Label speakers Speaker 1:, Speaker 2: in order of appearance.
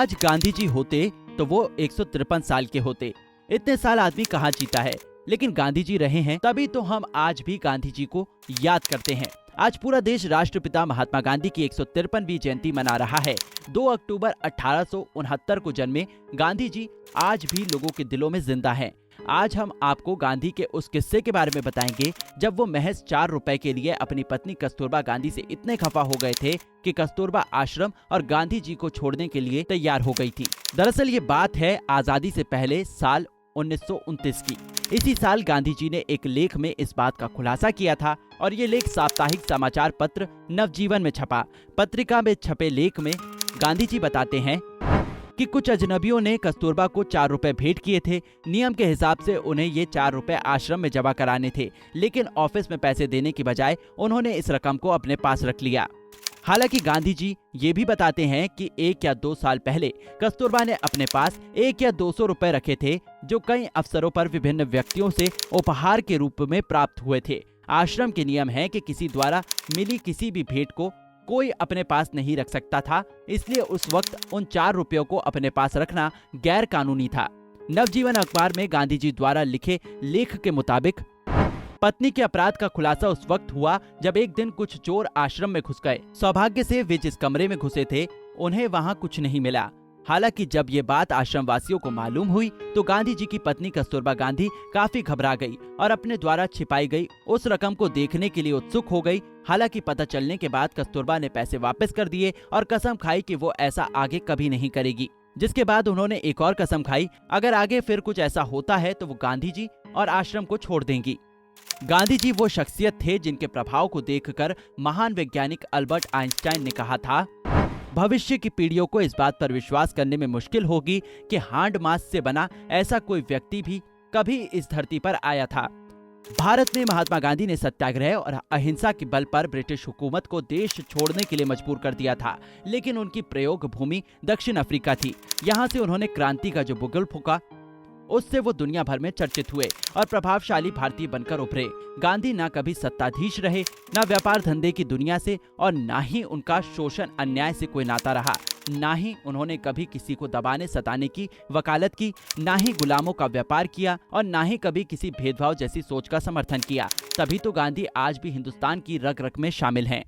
Speaker 1: आज गांधी जी होते तो वो 153 साल के होते। इतने साल आदमी कहाँ जीता है, लेकिन गांधी जी रहे हैं तभी तो हम आज भी गांधी जी को याद करते हैं। आज पूरा देश राष्ट्रपिता महात्मा गांधी की 153वीं जयंती मना रहा है। 2 अक्टूबर 1869 को जन्मे गांधी जी आज भी लोगों के दिलों में जिंदा हैं। आज हम आपको गांधी के उस किस्से के बारे में बताएंगे जब वो महज 4 रुपए के लिए अपनी पत्नी कस्तूरबा गांधी से इतने खफा हो गए थे कि कस्तूरबा आश्रम और गांधी जी को छोड़ने के लिए तैयार हो गई थी। दरअसल ये बात है आजादी से पहले साल 1929 की। इसी साल गांधी जी ने एक लेख में इस बात का खुलासा किया था और ये लेख साप्ताहिक समाचार पत्र नवजीवन में छपा। पत्रिका में छपे लेख में गांधी जी बताते हैं कि कुछ अजनबियों ने कस्तूरबा को 4 रुपए भेंट किए थे। नियम के हिसाब से उन्हें ये 4 रुपए आश्रम में जमा कराने थे, लेकिन ऑफिस में पैसे देने की बजाय उन्होंने इस रकम को अपने पास रख लिया। हालांकि गांधी जी ये भी बताते हैं कि 1 या 2 साल पहले कस्तूरबा ने अपने पास 1 या 200 रुपए रखे थे, जो कई अवसरों पर विभिन्न व्यक्तियों से उपहार के रूप में प्राप्त हुए थे। आश्रम के नियम है कि किसी द्वारा मिली किसी भी भेंट को कोई अपने पास नहीं रख सकता था, इसलिए उस वक्त उन 4 रुपयों को अपने पास रखना गैर कानूनी था। नवजीवन अखबार में गांधी जी द्वारा लिखे लेख के मुताबिक पत्नी के अपराध का खुलासा उस वक्त हुआ जब एक दिन कुछ चोर आश्रम में घुस गए। सौभाग्य से वे जिस कमरे में घुसे थे उन्हें वहां कुछ नहीं मिला। हालांकि जब ये बात आश्रम वासियों को मालूम हुई तो गांधी जी की पत्नी कस्तूरबा गांधी काफी घबरा गई और अपने द्वारा छिपाई गई उस रकम को देखने के लिए उत्सुक हो गई। हालांकि पता चलने के बाद कस्तूरबा ने पैसे वापस कर दिए और कसम खाई कि वो ऐसा आगे कभी नहीं करेगी। जिसके बाद उन्होंने एक और कसम खाई, अगर आगे फिर कुछ ऐसा होता है तो वो गांधी जी और आश्रम को छोड़ देंगी। गांधी जी वो शख्सियत थे जिनके प्रभाव को देखकर महान वैज्ञानिक अल्बर्ट आइंस्टाइन ने कहा था, भविष्य की पीढ़ियों को इस बात पर विश्वास करने में मुश्किल होगी कि हांड मास से बना ऐसा कोई व्यक्ति भी कभी इस धरती पर आया था। भारत में महात्मा गांधी ने सत्याग्रह और अहिंसा के बल पर ब्रिटिश हुकूमत को देश छोड़ने के लिए मजबूर कर दिया था, लेकिन उनकी प्रयोग भूमि दक्षिण अफ्रीका थी। यहाँ से उन्होंने क्रांति का जो बुगल फूंका, उससे वो दुनिया भर में चर्चित हुए और प्रभावशाली भारतीय बनकर उभरे। गांधी ना कभी सत्ताधीश रहे, ना व्यापार धंधे की दुनिया से, और ना ही उनका शोषण अन्याय से कोई नाता रहा। ना ही उन्होंने कभी किसी को दबाने सताने की वकालत की, ना ही गुलामों का व्यापार किया और ना ही कभी किसी भेदभाव जैसी सोच का समर्थन किया। तभी तो गांधी आज भी हिंदुस्तान की रग रग में शामिल हैं।